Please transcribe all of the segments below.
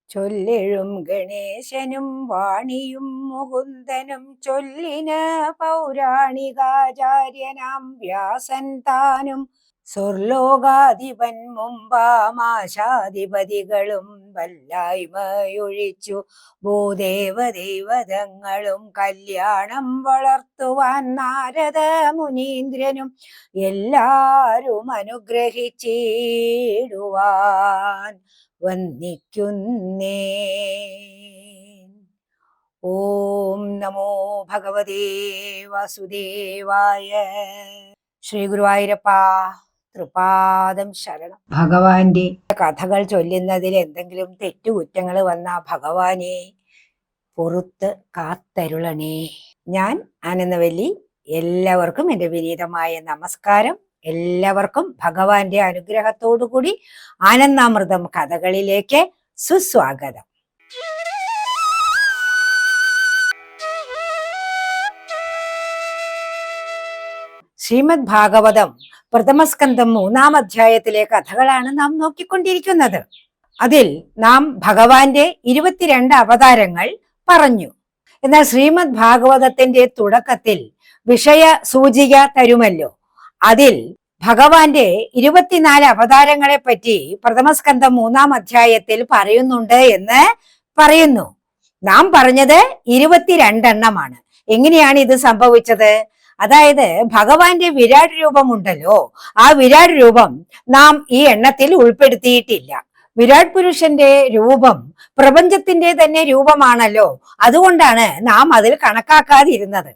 ചൊല്ലിഴും ഗണേശനും വാണിയും മുകുന്ദനും ചൊല്ലിന പൗരാണികാചാര്യനാം വ്യാസൻ താനും സ്വർലോകാധിപൻ മുമ്പാമാശാധിപതികളും വല്ലായ്മയൊഴിച്ചു ഭൂദേവദൈവതങ്ങളും കല്യാണം വളർത്തുവാൻ നാരദ മുനീന്ദ്രനും എല്ലാരും അനുഗ്രഹിച്ചിടുവാൻ വന്ദിക്കുന്നേ. ഓം നമോ ഭഗവതേ വാസുദേവായ. ശ്രീ ഗുരുവായൂരപ്പ തൃപാദം ശരണം. ഭഗവാന്റെ കഥകൾ ചൊല്ലുന്നതിൽ എന്തെങ്കിലും തെറ്റുകുറ്റങ്ങൾ വന്ന ഭഗവാനെ പുറത്ത് കാത്തരുളണേ. ഞാൻ ആനന്ദവല്ലി. എല്ലാവർക്കും എൻ്റെ വിനീതമായ നമസ്കാരം. എല്ലാവർക്കും ഭഗവാന്റെ അനുഗ്രഹത്തോടുകൂടി ആനന്ദാമൃതം കഥകളിലേക്ക് സുസ്വാഗതം. ശ്രീമദ് ഭാഗവതം പ്രഥമസ്കന്ധം 3-ാം അധ്യായത്തിലെ കഥകളാണ് നാം നോക്കിക്കൊണ്ടിരിക്കുന്നത്. അതിൽ നാം ഭഗവാന്റെ 22 അവതാരങ്ങൾ പറഞ്ഞു. എന്നാൽ ശ്രീമദ് ഭാഗവതത്തിന്റെ തുടക്കത്തിൽ വിഷയ സൂചിക തരുമല്ലോ. അതിൽ ഭഗവാന്റെ 24 അവതാരങ്ങളെ പറ്റി പ്രഥമസ്കന്ധം 3-ാം അധ്യായത്തിൽ പറയുന്നുണ്ട് എന്ന് പറയുന്നു. നാം പറഞ്ഞത് 22 എണ്ണമാണ്. എങ്ങനെയാണ് ഇത് സംഭവിച്ചത്? അതായത് ഭഗവാന്റെ വിരാട് രൂപമുണ്ടല്ലോ, ആ വിരാട് രൂപം നാം ഈ എണ്ണത്തിൽ ഉൾപ്പെടുത്തിയിട്ടില്ല. വിരാട് പുരുഷന്റെ രൂപം പ്രപഞ്ചത്തിന്റെ തന്നെ രൂപമാണല്ലോ, അതുകൊണ്ടാണ് നാം അതിൽ കണക്കാക്കാതിരുന്നത്.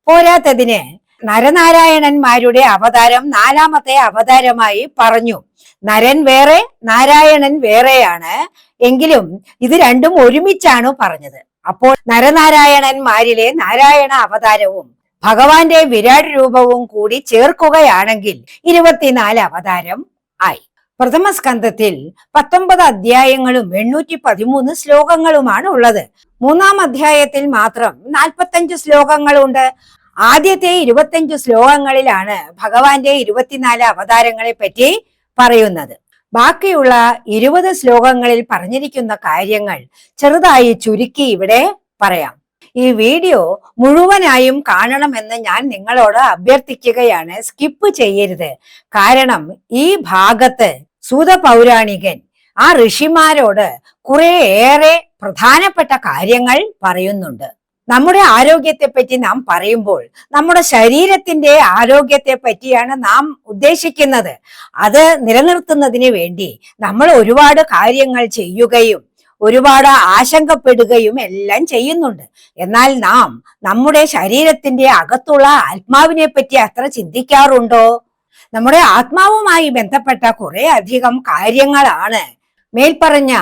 പോരാത്തതിന് നരനാരായണന്മാരുടെ അവതാരം 4-മത്തെ അവതാരമായി പറഞ്ഞു. നരൻ വേറെ നാരായണൻ വേറെയാണ്, എങ്കിലും ഇത് രണ്ടും ഒരുമിച്ചാണ് പറഞ്ഞത്. അപ്പോൾ നരനാരായണന്മാരിലെ നാരായണ അവതാരവും ഭഗവാന്റെ വിരാട് രൂപവും കൂടി ചേർക്കുകയാണെങ്കിൽ 24 അവതാരം ആയി. പ്രഥമസ്കന്ധത്തിൽ 19 അധ്യായങ്ങളും 813 ശ്ലോകങ്ങളുമാണ് ഉള്ളത്. 3-ാം അധ്യായത്തിൽ മാത്രം 45 ശ്ലോകങ്ങളുണ്ട്. ആദ്യത്തെ 25 ശ്ലോകങ്ങളിലാണ് ഭഗവാന്റെ 24 അവതാരങ്ങളെ പറ്റി പറയുന്നത്. ബാക്കിയുള്ള 20 ശ്ലോകങ്ങളിൽ പറഞ്ഞിരിക്കുന്ന കാര്യങ്ങൾ ചെറുതായി ചുരുക്കി ഇവിടെ പറയാം. ഈ വീഡിയോ മുഴുവനായും കാണണമെന്ന് ഞാൻ നിങ്ങളോട് അഭ്യർത്ഥിക്കുകയാണ്. സ്കിപ്പ് ചെയ്യരുത്. കാരണം ഈ ഭാഗത്ത് സൂത പൗരാണികൻ ആ ഋഷിമാരോട് കുറേയേറെ പ്രധാനപ്പെട്ട കാര്യങ്ങൾ പറയുന്നുണ്ട്. നമ്മുടെ ആരോഗ്യത്തെ പറ്റി നാം പറയുമ്പോൾ നമ്മുടെ ശരീരത്തിന്റെ ആരോഗ്യത്തെ പറ്റിയാണ് നാം ഉദ്ദേശിക്കുന്നത്. അത് നിലനിർത്തുന്നതിന് വേണ്ടി നമ്മൾ ഒരുപാട് കാര്യങ്ങൾ ചെയ്യുകയും ഒരുപാട് ആശങ്കപ്പെടുകയും എല്ലാം ചെയ്യുന്നുണ്ട്. എന്നാൽ നാം നമ്മുടെ ശരീരത്തിന്റെ അകത്തുള്ള ആത്മാവിനെ പറ്റി അത്ര ചിന്തിക്കാറുണ്ടോ? നമ്മുടെ ആത്മാവുമായി ബന്ധപ്പെട്ട കുറെ അധികം കാര്യങ്ങളാണ് മേൽപ്പറഞ്ഞ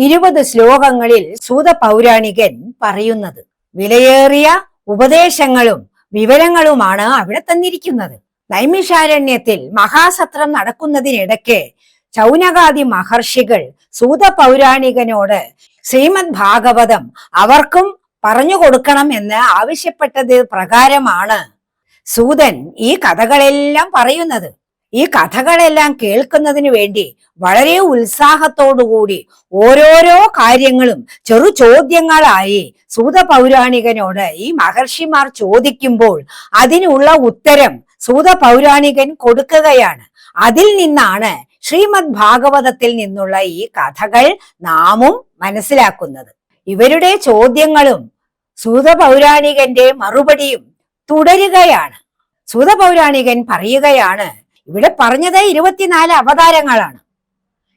20 ശ്ലോകങ്ങളിൽ സൂത പൗരാണികൻ പറയുന്നത്. വിലയേറിയ ഉപദേശങ്ങളും വിവരങ്ങളുമാണ് അവിടെ തന്നിരിക്കുന്നത്. നൈമിഷാരണ്യത്തിൽ മഹാസത്രം നടക്കുന്നതിനിടയ്ക്ക് ശൗനകാദി മഹർഷികൾ സൂത പൗരാണികനോട് ശ്രീമദ് ഭാഗവതം അവർക്കും പറഞ്ഞു കൊടുക്കണം എന്ന് ആവശ്യപ്പെട്ടത് പ്രകാരമാണ് സൂതൻ ഈ കഥകളെല്ലാം പറയുന്നത്. ഈ കഥകളെല്ലാം കേൾക്കുന്നതിന് വേണ്ടി വളരെ ഉത്സാഹത്തോടുകൂടി ഓരോരോ കാര്യങ്ങളും ചെറു ചോദ്യങ്ങളായി സൂത പൗരാണികനോട് ഈ മഹർഷിമാർ ചോദിക്കുമ്പോൾ അതിനുള്ള ഉത്തരം സൂത പൗരാണികൻ കൊടുക്കുകയാണ്. അതിൽ നിന്നാണ് ശ്രീമദ് ഭാഗവതത്തിൽ നിന്നുള്ള ഈ കഥകൾ നാമും മനസ്സിലാക്കുന്നത്. ഇവരുടെ ചോദ്യങ്ങളും സൂത പൗരാണികന്റെ മറുപടിയും തുടരുകയാണ്. സൂത പൗരാണികൻ പറയുകയാണ്, ഇവിടെ പറഞ്ഞത് 24 അവതാരങ്ങളാണ്.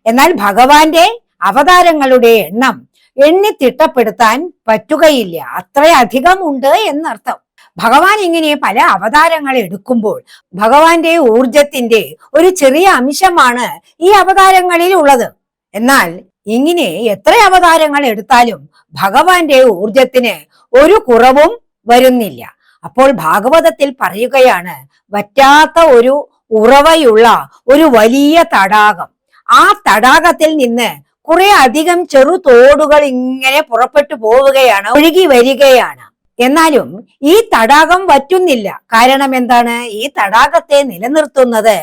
എന്നാൽ ഭഗവാന്റെ അവതാരങ്ങളുടെ എണ്ണം എണ്ണി തിട്ടപ്പെടുത്താൻ പറ്റുകയില്ല. അത്രയധികം ഉണ്ട് എന്നർത്ഥം. ഭഗവാൻ ഇങ്ങനെ പല അവതാരങ്ങൾ എടുക്കുമ്പോൾ ഭഗവാന്റെ ഊർജത്തിന്റെ ഒരു ചെറിയ അംശമാണ് ഈ അവതാരങ്ങളിൽ ഉള്ളത്. എന്നാൽ ഇങ്ങനെ എത്ര അവതാരങ്ങൾ എടുത്താലും ഭഗവാന്റെ ഊർജത്തിന് ഒരു കുറവും വരുന്നില്ല. അപ്പോൾ ഭാഗവതത്തിൽ പറയുകയാണ്, വറ്റാത്ത ഒരു ഉറവയുള്ള ഒരു വലിയ തടാകം. ആ തടാകത്തിൽ നിന്ന് കുറെ അധികം ചെറു തോടുകൾ ഇങ്ങനെ പുറപ്പെട്ടു പോവുകയാണ്, ഒഴുകി വരികയാണ്. എന്നാലും ഈ തടാകം വറ്റുന്നില്ല. കാരണം എന്താണ്? ഈ തടാകത്തെ നിലനിർത്തുന്നത്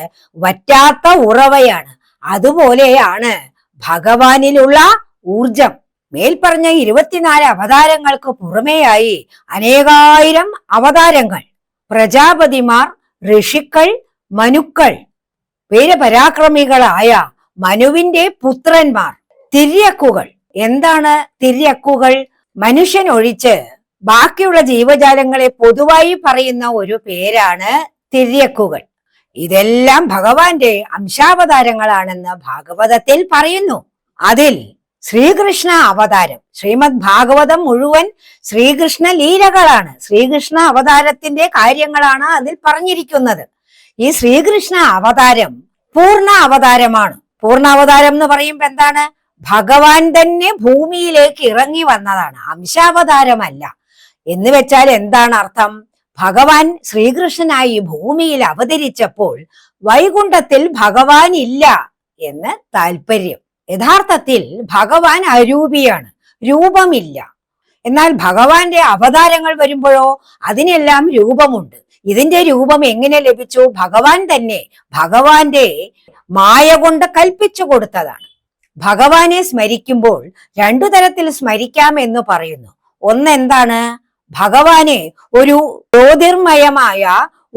വറ്റാത്ത ഉറവയാണ്. അതുപോലെയാണ് ഭഗവാനിലുള്ള ഊർജം. മേൽപ്പറഞ്ഞ 24 അവതാരങ്ങൾക്ക് പുറമെയായി അനേകായിരം അവതാരങ്ങൾ, പ്രജാപതിമാർ, ഋഷിക്കൾ, മനുക്കൾ, വീരപരാക്രമികളായ മനുവിന്റെ പുത്രന്മാർ, തിര്യക്കുകൾ. എന്താണ് തിര്യക്കുകൾ? മനുഷ്യൻ ഒഴിച്ച് ബാക്കിയുള്ള ജീവജാലങ്ങളെ പൊതുവായി പറയുന്ന ഒരു പേരാണ് തിര്യക്കുകൾ. ഇതെല്ലാം ഭഗവാന്റെ അംശാവതാരങ്ങളാണെന്ന് ഭാഗവതത്തിൽ പറയുന്നു. അതിൽ ശ്രീകൃഷ്ണ അവതാരം, ശ്രീമദ് ഭാഗവതം മുഴുവൻ ശ്രീകൃഷ്ണ ലീലകളാണ്, ശ്രീകൃഷ്ണ അവതാരത്തിന്റെ കാര്യങ്ങളാണ് അതിൽ പറഞ്ഞിരിക്കുന്നത്. ഈ ശ്രീകൃഷ്ണ അവതാരം പൂർണ്ണ അവതാരമാണ്. പൂർണ്ണ അവതാരം എന്ന് പറയുമ്പോ എന്താണ്? ഭഗവാൻ തന്നെ ഭൂമിയിലേക്ക് ഇറങ്ങി വന്നതാണ്, അംശാവതാരമല്ല. എന്ന് വെച്ചാൽ എന്താണ് അർത്ഥം? ഭഗവാൻ ശ്രീകൃഷ്ണനായി ഭൂമിയിൽ അവതരിച്ചപ്പോൾ വൈകുണ്ഠത്തിൽ ഭഗവാൻ ഇല്ല എന്ന് താല്പര്യം. യഥാർത്ഥത്തിൽ ഭഗവാൻ അരൂപിയാണ്, രൂപമില്ല. എന്നാൽ ഭഗവാന്റെ അവതാരങ്ങൾ വരുമ്പോഴോ അതിനെല്ലാം രൂപമുണ്ട്. ഇതിന്റെ രൂപം എങ്ങനെ ലഭിച്ചു? ഭഗവാൻ തന്നെ ഭഗവാന്റെ മായ കൊണ്ട് കൽപ്പിച്ചു കൊടുത്തതാണ്. ഭഗവാനെ സ്മരിക്കുമ്പോൾ 2 തരത്തിൽ സ്മരിക്കാം എന്ന് പറയുന്നു. ഒന്നെന്താണ്? ഭഗവാനെ ഒരു ജ്യോതിർമയമായ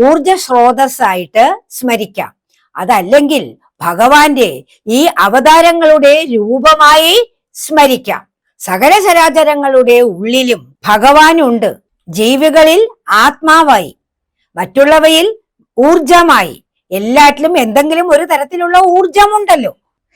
ഊർജ സ്രോതസ്സായിട്ട് സ്മരിക്കാം. അതല്ലെങ്കിൽ ഭഗവാന്റെ ഈ അവതാരങ്ങളുടെ രൂപമായി സ്മരിക്കാം. സകല ചരാചരങ്ങളുടെ ഉള്ളിലും ഭഗവാനുണ്ട്. ജീവികളിൽ ആത്മാവായി, മറ്റുള്ളവയിൽ ഊർജമായി, എല്ലാറ്റിലും എന്തെങ്കിലും ഒരു തരത്തിലുള്ള ഊർജമുണ്ടല്ലോ.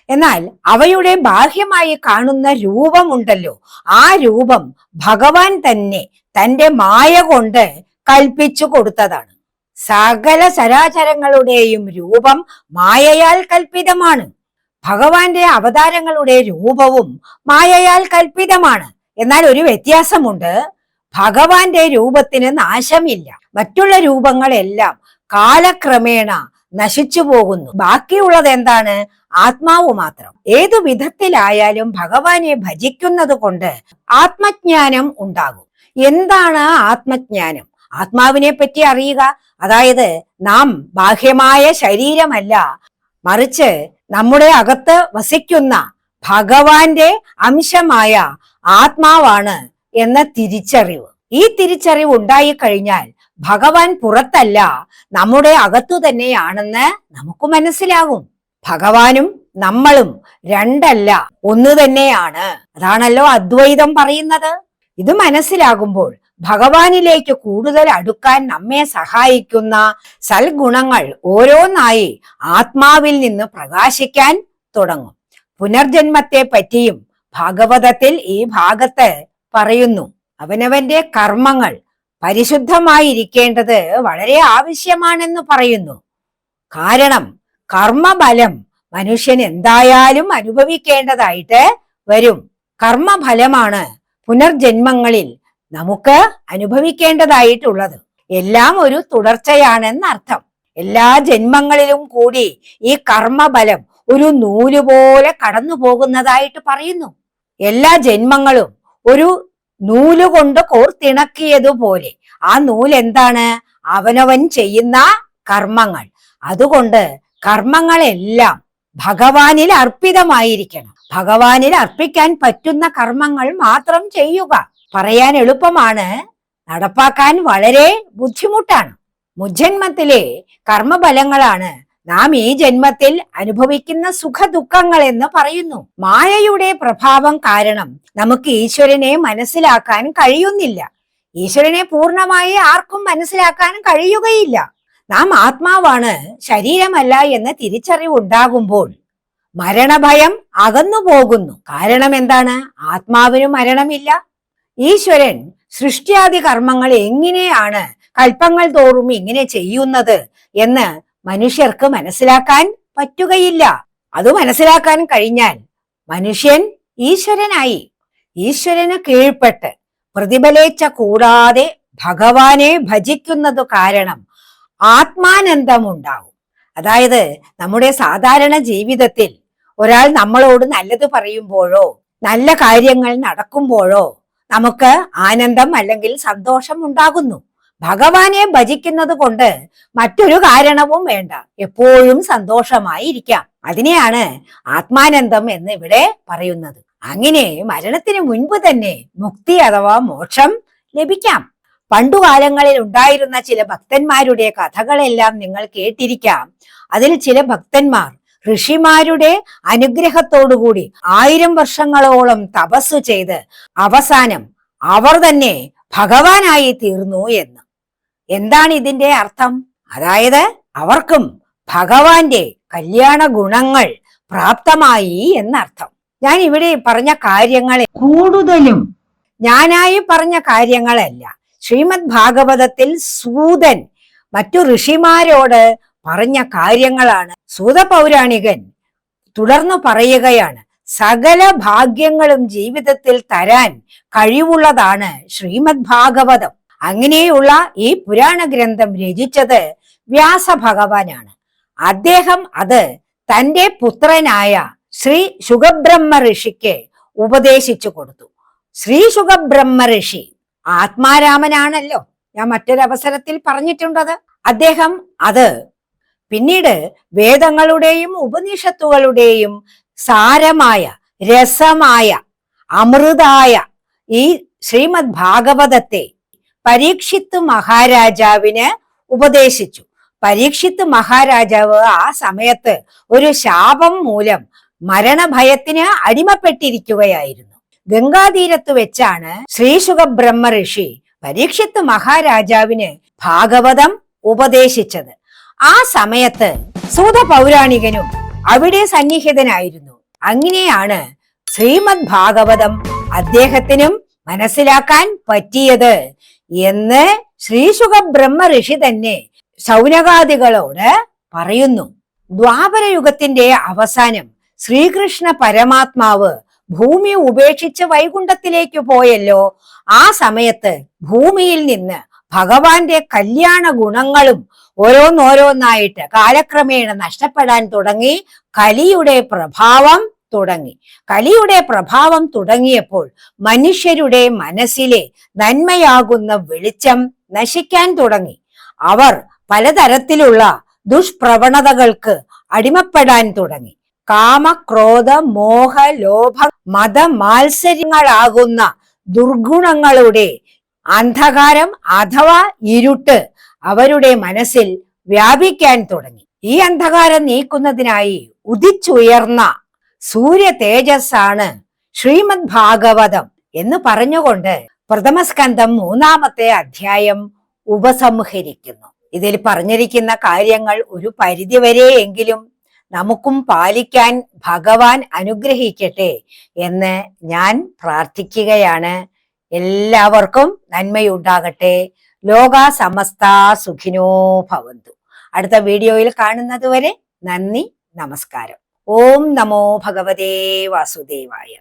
എന്നാൽ അവയുടെ ബാഹ്യമായി കാണുന്ന രൂപമുണ്ടല്ലോ, ആ രൂപം ഭഗവാൻ തന്നെ തന്റെ മായ കൊണ്ട് കൽപ്പിച്ചു കൊടുത്തതാണ്. സകല ചരാചരങ്ങളുടെയും രൂപം മായയാൽ കൽപ്പിതമാണ്. ഭഗവാന്റെ അവതാരങ്ങളുടെ രൂപവും മായയാൽ കൽപ്പിതമാണ്. എന്നാൽ ഒരു വ്യത്യാസമുണ്ട്. ഭഗവാന്റെ രൂപത്തിന് നാശമില്ല. മറ്റുള്ള രൂപങ്ങളെല്ലാം കാലക്രമേണ നശിച്ചു പോകുന്നു. ബാക്കിയുള്ളത് എന്താണ്? ആത്മാവ് മാത്രം. ഏതു വിധത്തിലായാലും ഭഗവാനെ ഭജിക്കുന്നത് കൊണ്ട് ആത്മജ്ഞാനം ഉണ്ടാകും. എന്താണ് ആത്മജ്ഞാനം? ആത്മാവിനെ പറ്റി അറിയുക. അതായത് നാം ബാഹ്യമായ ശരീരമല്ല, മറിച്ച് നമ്മുടെ അകത്ത് വസിക്കുന്ന ഭഗവാന്റെ അംശമായ ആത്മാവാണ് എന്ന തിരിച്ചറിവ്. ഈ തിരിച്ചറിവ് ഉണ്ടായിക്കഴിഞ്ഞാൽ ഭഗവാൻ പുറത്തല്ല, നമ്മുടെ അകത്തു തന്നെയാണെന്ന് നമുക്ക് മനസ്സിലാകും. ഭഗവാനും നമ്മളും രണ്ടല്ല, ഒന്ന് തന്നെയാണ്. അതാണല്ലോ അദ്വൈതം പറയുന്നത്. ഇത് മനസ്സിലാകുമ്പോൾ ഭഗവാനിലേക്ക് കൂടുതൽ അടുക്കാൻ നമ്മെ സഹായിക്കുന്ന സൽഗുണങ്ങൾ ഓരോന്നായി ആത്മാവിൽ നിന്ന് പ്രകാശിക്കാൻ തുടങ്ങും. പുനർജന്മത്തെ പറ്റിയും ഭാഗവതത്തിൽ ഈ ഭാഗത്ത് പറയുന്നു. അവനവന്റെ കർമ്മങ്ങൾ പരിശുദ്ധമായിരിക്കേണ്ടത് വളരെ ആവശ്യമാണെന്ന് പറയുന്നു. കാരണം കർമ്മഫലം മനുഷ്യൻ എന്തായാലും അനുഭവിക്കേണ്ടതായിട്ട് വരും. കർമ്മഫലമാണ് പുനർജന്മങ്ങളിൽ നമുക്ക് അനുഭവിക്കേണ്ടതായിട്ടുള്ളത്. എല്ലാം ഒരു തുടർച്ചയാണെന്നർത്ഥം. എല്ലാ ജന്മങ്ങളിലും കൂടി ഈ കർമ്മഫലം ഒരു നൂലുപോലെ കടന്നു പോകുന്നതായിട്ട് പറയുന്നു. എല്ലാ ജന്മങ്ങളും ഒരു നൂലുകൊണ്ട് കോർത്തിണക്കിയതുപോലെ. ആ നൂല് എന്താണ്? അവനവൻ ചെയ്യുന്ന കർമ്മങ്ങൾ. അതുകൊണ്ട് കർമ്മങ്ങളെല്ലാം ഭഗവാനിൽ അർപ്പിതമായിരിക്കണം. ഭഗവാനിൽ അർപ്പിക്കാൻ പറ്റുന്ന കർമ്മങ്ങൾ മാത്രം ചെയ്യുക. പറയാൻ എളുപ്പമാണ്, നടപ്പാക്കാൻ വളരെ ബുദ്ധിമുട്ടാണ്. മുജ്ജന്മത്തിലെ കർമ്മഫലങ്ങളാണ് നാം ഈ ജന്മത്തിൽ അനുഭവിക്കുന്ന സുഖദുഃഖങ്ങൾ എന്ന് പറയുന്നു. മായയുടെ പ്രഭാവം കാരണം നമുക്ക് ഈശ്വരനെ മനസ്സിലാക്കാൻ കഴിയുന്നില്ല. ഈശ്വരനെ പൂർണ്ണമായി ആർക്കും മനസ്സിലാക്കാൻ കഴിയുകയില്ല. നാം ആത്മാവാണ്, ശരീരമല്ല എന്ന തിരിച്ചറിവുണ്ടാകുമ്പോൾ മരണഭയം അകന്നു പോകുന്നു. കാരണം എന്താണ്? ആത്മാവിന് മരണമില്ല. ഈശ്വരൻ സൃഷ്ടിയാദി കർമ്മങ്ങൾ എങ്ങനെയാണ് കൽപ്പങ്ങൾ തോറും ഇങ്ങനെ ചെയ്യുന്നത് എന്ന് മനുഷ്യർക്ക് മനസ്സിലാക്കാൻ പറ്റുകയില്ല. അത് മനസ്സിലാക്കാൻ കഴിഞ്ഞാൽ മനുഷ്യൻ ഈശ്വരനായി. ഈശ്വരന് കീഴ്പ്പെട്ട് പ്രതിഫലേച്ഛ കൂടാതെ ഭഗവാനെ ഭജിക്കുന്നത് കാരണം ആത്മാനന്ദമുണ്ടാകും. അതായത് നമ്മുടെ സാധാരണ ജീവിതത്തിൽ ഒരാൾ നമ്മളോട് നല്ലത് പറയുമ്പോഴോ നല്ല കാര്യങ്ങൾ നടക്കുമ്പോഴോ നമുക്ക് ആനന്ദം അല്ലെങ്കിൽ സന്തോഷം ഉണ്ടാകുന്നു. ഭഗവാനെ ഭജിക്കുന്നത് കൊണ്ട് മറ്റൊരു കാരണവും വേണ്ട, എപ്പോഴും സന്തോഷമായി ഇരിക്കാം. അതിനെയാണ് ആത്മാനന്ദം എന്ന് ഇവിടെ പറയുന്നത്. അങ്ങനെ മരണത്തിന് മുൻപ് തന്നെ മുക്തി അഥവാ മോക്ഷം ലഭിക്കാം. പണ്ടുകാലങ്ങളിൽ ഉണ്ടായിരുന്ന ചില ഭക്തന്മാരുടെ കഥകളെല്ലാം നിങ്ങൾ കേട്ടിരിക്കാം. അതിൽ ചില ഭക്തന്മാർ ഋഷിമാരുടെ അനുഗ്രഹത്തോടുകൂടി 1000 വർഷങ്ങളോളം തപസ്സു ചെയ്ത് അവസാനം അവർ തന്നെ ഭഗവാനായി തീർന്നു എന്ന്. എന്താണ് ഇതിന്റെ അർത്ഥം? അതായത് അവർക്കും ഭഗവാന്റെ കല്യാണ ഗുണങ്ങൾ പ്രാപ്തമായി എന്നർത്ഥം. ഞാൻ ഇവിടെ പറഞ്ഞ കാര്യങ്ങൾ കൂടുതലും ഞാനായി പറഞ്ഞ കാര്യങ്ങളല്ല. ശ്രീമദ് ഭാഗവതത്തിൽ സൂതൻ മറ്റു ഋഷിമാരോട് പറഞ്ഞ കാര്യങ്ങളാണ്. സൂത പൗരാണികൻ തുടർന്നു പറയുകയാണ്, സകല ഭാഗ്യങ്ങളും ജീവിതത്തിൽ തരാൻ കഴിവുള്ളതാണ് ശ്രീമദ് ഭാഗവതം. അങ്ങനെയുള്ള ഈ പുരാണ ഗ്രന്ഥം രചിച്ചത് വ്യാസഭഗവാനാണ്. അദ്ദേഹം അത് തന്റെ പുത്രനായ ശ്രീ ശുകബ്രഹ്മ ഋഷിക്ക് ഉപദേശിച്ചു കൊടുത്തു. ശ്രീ ശുകബ്രഹ്മ ഋഷി ആത്മാരാമനാണല്ലോ, ഞാൻ മറ്റൊരവസരത്തിൽ പറഞ്ഞിട്ടുണ്ടത്. അദ്ദേഹം അത് പിന്നീട് വേദങ്ങളുടെയും ഉപനിഷത്തുകളുടെയും സാരമായ രസമായ അമൃതായ ഈ ശ്രീമദ് ഭാഗവതത്തെ പരീക്ഷിത്ത് മഹാരാജാവിന് ഉപദേശിച്ചു. പരീക്ഷിത്ത് മഹാരാജാവ് ആ സമയത്ത് ഒരു ശാപം മൂലം മരണഭയത്തിന് അടിമപ്പെട്ടിരിക്കുകയായിരുന്നു. ഗംഗാതീരത്ത് വെച്ചാണ് ശ്രീ ശുകബ്രഹ്മ ഋഷി പരീക്ഷിത്ത് മഹാരാജാവിന് ഭാഗവതം ഉപദേശിച്ചത്. ആ സമയത്ത് സൂത പൗരാണികനും അവിടെ സന്നിഹിതനായിരുന്നു. അങ്ങനെയാണ് ശ്രീമദ് ഭാഗവതം അദ്ദേഹത്തിനും മനസ്സിലാക്കാൻ പറ്റിയത് എന്ന് ശ്രീ ശുകബ്രഹ്മ ഋഷി തന്നെ ശൗനകാദികളോട് പറയുന്നു. ദ്വാപരയുഗത്തിന്റെ അവസാനം ശ്രീകൃഷ്ണ പരമാത്മാവ് ഭൂമി ഉപേക്ഷിച്ച് വൈകുണ്ഠത്തിലേക്ക് പോയല്ലോ. ആ സമയത്ത് ഭൂമിയിൽ നിന്ന് ഭഗവാന്റെ കല്യാണ ഗുണങ്ങളും ഓരോന്നോരോന്നായിട്ട് കാലക്രമേണ നഷ്ടപ്പെടാൻ തുടങ്ങി. കലിയുടെ പ്രഭാവം തുടങ്ങിയപ്പോൾ മനുഷ്യരുടെ മനസ്സിലെ നന്മയാകുന്ന വെളിച്ചം നശിക്കാൻ തുടങ്ങി. അവർ പലതരത്തിലുള്ള ദുഷ്പ്രവണതകൾക്ക് അടിമപ്പെടാൻ തുടങ്ങി. കാമ, ക്രോധ, മോഹ, ലോഭ, മത മാത്സര്യങ്ങളാകുന്ന ദുർഗുണങ്ങളുടെ അന്ധകാരം അഥവാ ഇരുട്ട് അവരുടെ മനസ്സിൽ വ്യാപിക്കാൻ തുടങ്ങി. ഈ അന്ധകാരം നീക്കുന്നതിനായി ഉദിച്ചുയർന്ന സൂര്യ തേജസ്സാണ് ശ്രീമദ് ഭാഗവതം എന്ന് പറഞ്ഞുകൊണ്ട് പ്രഥമസ്കന്ധം 3-ാമത്തെ അധ്യായം ഉപസംഹരിക്കുന്നു. ഇതിൽ പറഞ്ഞിരിക്കുന്ന കാര്യങ്ങൾ ഒരു പരിധിവരെയെങ്കിലും നമുക്കും പാലിക്കാൻ ഭഗവാൻ അനുഗ്രഹിക്കട്ടെ എന്ന് ഞാൻ പ്രാർത്ഥിക്കുകയാണ്. എല്ലാവർക്കും നന്മയുണ്ടാകട്ടെ. ലോകാ സമസ്ത സുഖിനോ ഭവന്തു. അടുത്ത വീഡിയോയിൽ കാണുന്നത് വരെ നന്ദി, നമസ്കാരം. ഓം നമോ ഭഗവതേ വാസുദേവായ.